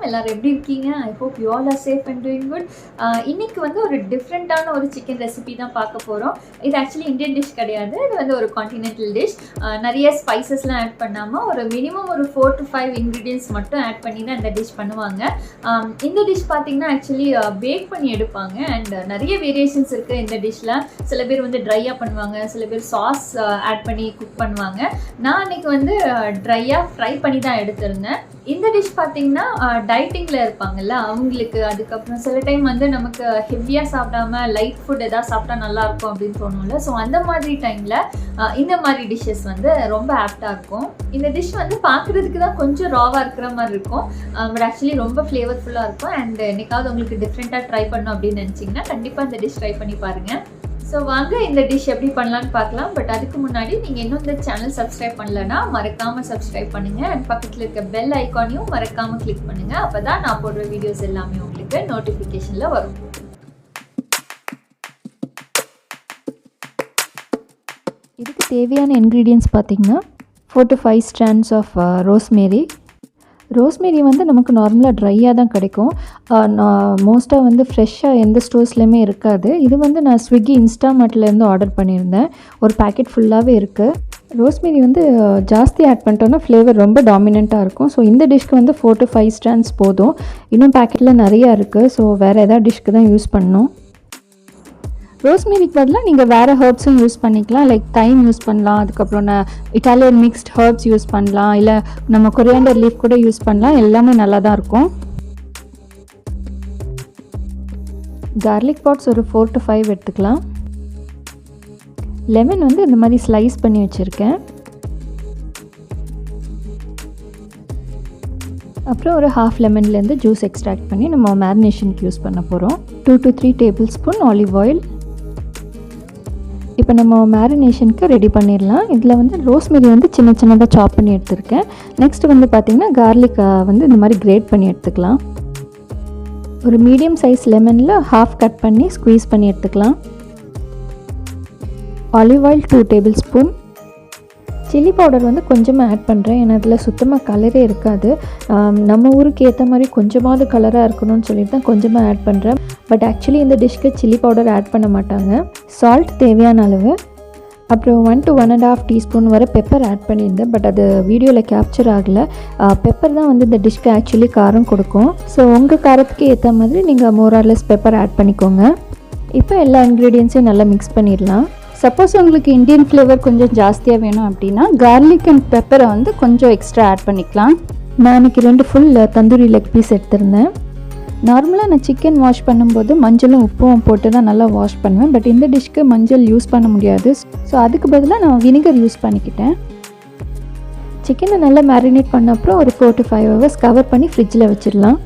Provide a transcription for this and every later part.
எல்லாரும் எப்படி இருக்கீங்க? I hope you all R safe and doing good. இன்னைக்கு வந்து ஒரு டிஃப்ரெண்ட்டான ஒரு சிக்கன் ரெசிபி தான் பார்க்க போகிறோம். இது ஆக்சுவலி இந்தியன் டிஷ் கிடையாது. இது வந்து ஒரு கான்டினென்டல் டிஷ். நிறைய ஸ்பைசஸ்லாம் ஆட் பண்ணாமல் ஒரு மினிமம் ஒரு 4 to 5 இன்க்ரீடியன்ஸ் மட்டும் ஆட் பண்ணி தான் இந்த டிஷ் பண்ணுவாங்க. இந்த டிஷ் பார்த்திங்கன்னா ஆக்சுவலி பேக் பண்ணி எடுப்பாங்க அண்ட் நிறைய வேரியேஷன்ஸ் இருக்குது இந்த டிஷ்ஷில். சில பேர் வந்து ட்ரையாக பண்ணுவாங்க, சில பேர் சாஸ் ஆட் பண்ணி குக் பண்ணுவாங்க. நான் அன்றைக்கி வந்து ட்ரையாக ஃப்ரை பண்ணி தான் எடுத்திருந்தேன். இந்த டிஷ் பார்த்திங்கன்னா டயட்டிங்கில் இருப்பாங்கல்ல அவங்களுக்கு, அதுக்கப்புறம் சில டைம் வந்து நமக்கு ஹெவியாக சாப்பிடாம லைட் ஃபுட் எதாவது சாப்பிட்டா நல்லாயிருக்கும் அப்படின்னு தோணும்ல. ஸோ அந்த மாதிரி டைமில் இந்த மாதிரி டிஷ்ஷஸ் வந்து ரொம்ப ஆப்டாக இருக்கும். இந்த டிஷ் வந்து பார்க்குறதுக்கு தான் கொஞ்சம் ராவாக இருக்கிற மாதிரி இருக்கும், பட் ஆக்சுவலி ரொம்ப ஃப்ளேவர்ஃபுல்லாக இருக்கும். அண்ட் என்னைக்காவது உங்களுக்கு டிஃப்ரெண்ட்டாக ட்ரை பண்ணணும் அப்படின்னு நினச்சிங்கன்னா கண்டிப்பாக இந்த டிஷ் ட்ரை பண்ணி பாருங்கள். ஸோ வாங்க இந்த டிஷ் எப்படி பண்ணலான்னு பார்க்கலாம். பட் அதுக்கு முன்னாடி நீங்கள் இன்னும் இந்த சேனல் சப்ஸ்கிரைப் பண்ணலன்னா மறக்காமல் சப்ஸ்கிரைப் பண்ணுங்கள் அண்ட் பக்கத்தில் இருக்க பெல் ஐக்கானையும் மறக்காமல் கிளிக் பண்ணுங்கள். அப்போ தான் நான் போடுற வீடியோஸ் எல்லாமே உங்களுக்கு நோட்டிஃபிகேஷனில் வரும். இதுக்கு தேவையான இன்க்ரீடியன்ட்ஸ் பார்த்திங்கன்னா 4 to 5 strands ஆஃப் ரோஸ்மேரி வந்து நமக்கு நார்மலாக ட்ரையாக தான் கிடைக்கும். மோஸ்ட்டாக வந்து ஃப்ரெஷ்ஷாக எந்த ஸ்டோர்ஸ்லையுமே இருக்காது. இது வந்து நான் ஸ்விக்கி இன்ஸ்டாமார்ட்லேருந்து ஆர்டர் பண்ணியிருந்தேன். ஒரு பேக்கெட் ஃபுல்லாகவே இருக்குது. ரோஸ்மேரி வந்து ஜாஸ்தி ஆட் பண்ணிட்டோன்னா ஃப்ளேவர் ரொம்ப டாமினண்ட்டாக இருக்கும். ஸோ இந்த டிஷ்க்கு வந்து 4 to 5 strands போதும். இன்னும் பேக்கெட்டில் நிறையா இருக்குது. ஸோ வேறு எதாவது டிஷ்க்கு தான் யூஸ் பண்ணணும். ரோஸ்மேரிக்கு பதிலாக நீங்கள் வேறு ஹர்ப்ஸும் யூஸ் பண்ணிக்கலாம். லைக் தைம் யூஸ் பண்ணலாம், அதுக்கப்புறம் இட்டாலியன் மிக்ஸ்ட் ஹர்ப்ஸ் யூஸ் பண்ணலாம், இல்லை நம்ம கொரியாண்டர் லீஃப் கூட யூஸ் பண்ணலாம். எல்லாமே நல்லா தான் இருக்கும். கார்லிக் பாட்ஸ் ஒரு 4 to 5 எடுத்துக்கலாம். லெமன் வந்து இந்த மாதிரி ஸ்லைஸ் பண்ணி வச்சுருக்கேன். அப்புறம் ஒரு ஹாஃப் லெமன்லேருந்து ஜூஸ் எக்ஸ்ட்ராக்ட் பண்ணி நம்ம மேரினேஷனுக்கு யூஸ் பண்ண போகிறோம். 2 to 3 tablespoon ஆலிவ் ஆயில். இப்போ நம்ம மேரினேஷனுக்கு ரெடி பண்ணிடலாம். இதில் வந்து ரோஸ்மேரி வந்து சின்ன சின்னதாக சாப் பண்ணி எடுத்துருக்கேன். நெக்ஸ்ட் வந்து பார்த்திங்கன்னா கார்லிக் வந்து இந்த மாதிரி கிரேட் பண்ணி எடுத்துக்கலாம். ஒரு மீடியம் சைஸ் லெமனில் ஹாஃப் கட் பண்ணி ஸ்குவீஸ் பண்ணி எடுத்துக்கலாம். Olive oil 2 tablespoon. Chilli powder வந்து கொஞ்சமாக ஆட் பண்ணுறேன், ஏன்னா அதில் சுத்தமாக கலரே இருக்காது. நம்ம ஊருக்கு ஏற்ற மாதிரி கொஞ்சமாவது கலராக இருக்கணும்னு சொல்லிட்டு தான் கொஞ்சமாக ஆட் பண்ணுறேன். பட் ஆக்சுவலி இந்த டிஷ்க்கு சில்லி பவுடர் ஆட் பண்ண மாட்டாங்க. சால்ட் தேவையான அளவு. அப்புறம் 1 to 1.5 teaspoon வரை பெப்பர் ஆட் பண்ணியிருந்தேன். பட் அது வீடியோவில் கேப்சர் ஆகலை. பெப்பர் தான் வந்து இந்த டிஷ்க்கு ஆக்சுவலி காரம் கொடுக்கும். ஸோ உங்கள் காரத்துக்கு ஏற்ற மாதிரி நீங்கள் more or less pepper add பண்ணிக்கோங்க. இப்போ எல்லா இன்க்ரீடியன்ஸையும் நல்லா மிக்ஸ் பண்ணிடலாம். சப்போஸ் உங்களுக்கு இந்தியன் ஃப்ளேவர் கொஞ்சம் ஜாஸ்தியாக வேணும் அப்படின்னா கார்லிக் அண்ட் பெப்பரை வந்து கொஞ்சம் எக்ஸ்ட்ரா ஆட் பண்ணிக்கலாம். நான் இன்றைக்கி 2 ஃபுல் தந்தூரி லெக் பீஸ் எடுத்திருந்தேன். நார்மலாக நான் சிக்கன் வாஷ் பண்ணும்போது மஞ்சளும் உப்பும் போட்டு தான் நல்லா வாஷ் பண்ணுவேன். பட் இந்த டிஷ்க்கு மஞ்சள் யூஸ் பண்ண முடியாது. ஸோ அதுக்கு பதிலாக நான் வினிகர் யூஸ் பண்ணிக்கிட்டேன். சிக்கனை நல்லா மேரினேட் பண்ண அப்புறம் ஒரு 4 to 5 hours கவர் பண்ணி ஃப்ரிட்ஜில் வச்சிடலாம்.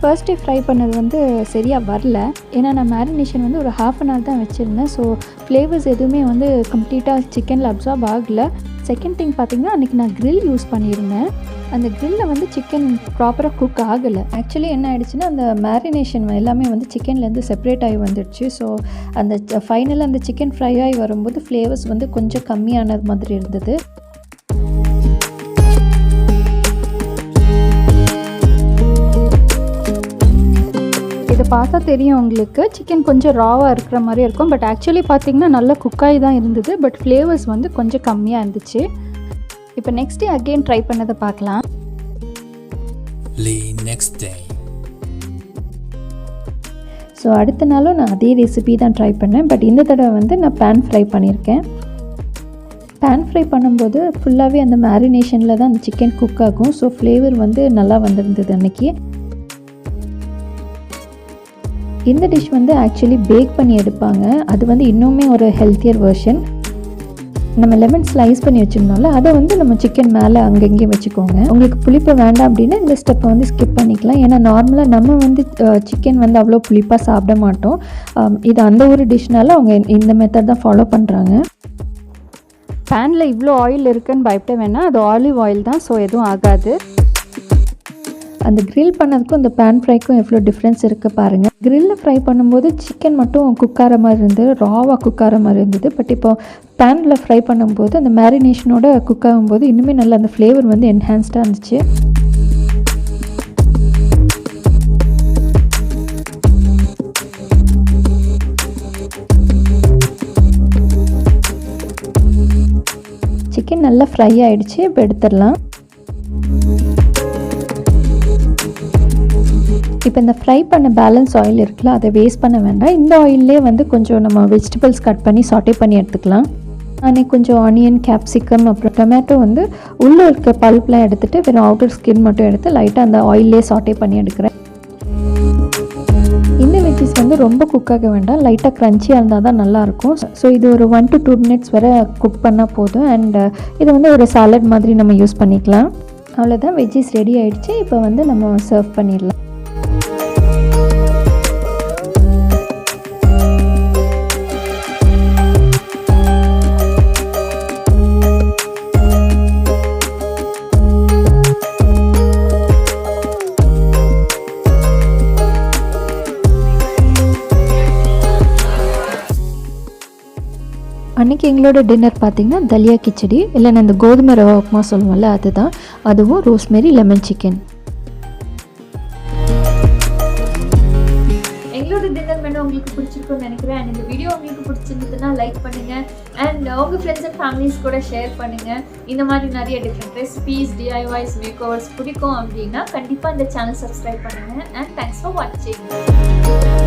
ஃபர்ஸ்ட் டே ஃப்ரை பண்ணது வந்து சரியாக வரல, ஏன்னா நான் மேரினேஷன் வந்து ஒரு ½ an hour தான் வச்சுருந்தேன். ஸோ ஃப்ளேவர்ஸ் எதுவுமே வந்து கம்ப்ளீட்டாக சிக்கனில் அப்சார்ப் ஆகலை. செகண்ட் திங் பார்த்திங்கன்னா அன்றைக்கி நான் க்ரில் யூஸ் பண்ணியிருந்தேன். அந்த க்ரில்லில் வந்து சிக்கன் ப்ராப்பராக குக் ஆகலை. ஆக்சுவலி என்ன ஆகிடுச்சுன்னா அந்த மேரினேஷன் எல்லாமே வந்து சிக்கன்லேருந்து செப்பரேட் ஆகி வந்துடுச்சு. ஸோ அந்த ஃபைனலாக அந்த சிக்கன் ஃப்ரை ஆகி வரும்போது ஃப்ளேவர்ஸ் வந்து கொஞ்சம் கம்மியானது மாதிரி இருந்தது. இதை பார்த்தா தெரியும் உங்களுக்கு, சிக்கன் கொஞ்சம் ராவாக இருக்கிற மாதிரி இருக்கும். பட் ஆக்சுவலி பார்த்திங்கன்னா நல்லா குக்காகி தான் இருந்தது. பட் ஃப்ளேவர்ஸ் வந்து கொஞ்சம் கம்மியாக இருந்துச்சு. இப்போ நெக்ஸ்ட் டே அகெயின் ட்ரை பண்ணதை பார்க்கலாம். ஸோ அடுத்த நாளும் நான் அதே ரெசிபி தான் ட்ரை பண்ணேன். பட் இந்த தடவை வந்து நான் பேன் ஃப்ரை பண்ணியிருக்கேன். பேன் ஃப்ரை பண்ணும்போது ஃபுல்லாகவே அந்த மேரினேஷனில் தான் அந்த சிக்கன் குக் ஆகும். ஸோ ஃப்ளேவர் வந்து நல்லா வந்திருந்தது அன்றைக்கி. இந்த டிஷ் வந்து ஆக்சுவலி பேக் பண்ணி எடுப்பாங்க. அது வந்து இன்னுமே ஒரு ஹெல்த்தியர் வெர்ஷன். நம்ம லெமன் ஸ்லைஸ் பண்ணி வச்சுருந்தோம்ல, அதை வந்து நம்ம சிக்கன் மேலே அங்கங்கே வச்சுக்கோங்க. உங்களுக்கு புளிப்பு வேண்டாம் அப்படின்னா இந்த ஸ்டெப்பை வந்து ஸ்கிப் பண்ணிக்கலாம். ஏன்னா நார்மலாக நம்ம வந்து சிக்கன் வந்து அவ்வளோ புளிப்பாக சாப்பிட மாட்டோம். இது அந்த ஒரு டிஷ்னால அவங்க இந்த மெத்தட் தான் ஃபாலோ பண்ணுறாங்க. பேனில் இவ்வளோ ஆயில் இருக்குன்னு பயப்பட வேணாம், அது ஆலிவ் ஆயில் தான். ஸோ எதுவும் ஆகாது. அந்த க்ரில் பண்ணதுக்கும் இந்த பேன் ஃப்ரைக்கும் எவ்வளோ டிஃப்ரென்ஸ் இருக்குது பாருங்கள். க்ரில்லில் ஃப்ரை பண்ணும்போது சிக்கன் மட்டும் குக் ஆகிற மாதிரி இருந்தது, ராவாக குக் ஆகிற மாதிரி இருந்தது. பட் இப்போ பேனில் ஃப்ரை பண்ணும்போது அந்த மேரினேஷனோட குக் ஆகும்போது இன்னுமே நல்லா அந்த ஃப்ளேவர் வந்து என்ஹான்ஸ்டாக இருந்துச்சு. சிக்கன் நல்லா ஃப்ரை ஆகிடுச்சு. இப்போ எடுத்துடலாம். இப்போ இந்த ஃப்ரை பண்ண பேலன்ஸ் ஆயில் இருக்குல்ல, அதை வேஸ்ட் பண்ண வேண்டாம். இந்த ஆயிலே வந்து கொஞ்சம் நம்ம வெஜிடபிள்ஸ் கட் பண்ணி சாட்டே பண்ணி எடுத்துக்கலாம். அன்றைக்கி கொஞ்சம் ஆனியன், கேப்சிகம், அப்புறம் டொமேட்டோ வந்து உள்ளே இருக்க பல்ப்லாம் எடுத்துகிட்டு வெறும் அவுட்டர் ஸ்கின் மட்டும் எடுத்து லைட்டாக அந்த ஆயிலே சாட்டே பண்ணி எடுக்கிறேன். இந்த வெஜ்ஜீஸ் வந்து ரொம்ப குக் ஆக வேண்டாம், லைட்டாக க்ரன்ச்சியாக இருந்தால் தான் நல்லாயிருக்கும். ஸோ இது ஒரு 1 to 2 minutes வரை குக் பண்ணால் போதும். அண்ட் இதை வந்து ஒரு சாலட் மாதிரி நம்ம யூஸ் பண்ணிக்கலாம். அவ்வளோதான், வெஜ்ஜீஸ் ரெடி ஆகிடுச்சு. இப்போ வந்து நம்ம சர்வ் பண்ணிடலாம். அன்றைக்கி எங்களோட டின்னர் பார்த்திங்கன்னா தலியா கிச்சடி, இல்லைன்னா இந்த கோதுமை ரவா உப்புமா சொல்லுவோம்ல அதுதான், அதுவும் ரோஸ்மெரி லெமன் சிக்கன். எங்களோட டின்னர் மெனு உங்களுக்கு பிடிச்சிருக்கும்னு நினைக்கிறேன். அண்ட் இந்த வீடியோ உங்களுக்கு பிடிச்சிருந்ததுன்னா லைக் பண்ணுங்கள் அண்ட் உங்கள் ஃப்ரெண்ட்ஸ் அண்ட் ஃபேமிலிஸ் கூட ஷேர் பண்ணுங்கள். இந்த மாதிரி நிறைய different recipes, DIYs, make overs பிடிக்கும் அப்படின்னா கண்டிப்பாக இந்த சேனல் சப்ஸ்கிரைப் பண்ணுங்கள். அண்ட் தேங்க்ஸ் ஃபார் வாட்சிங்.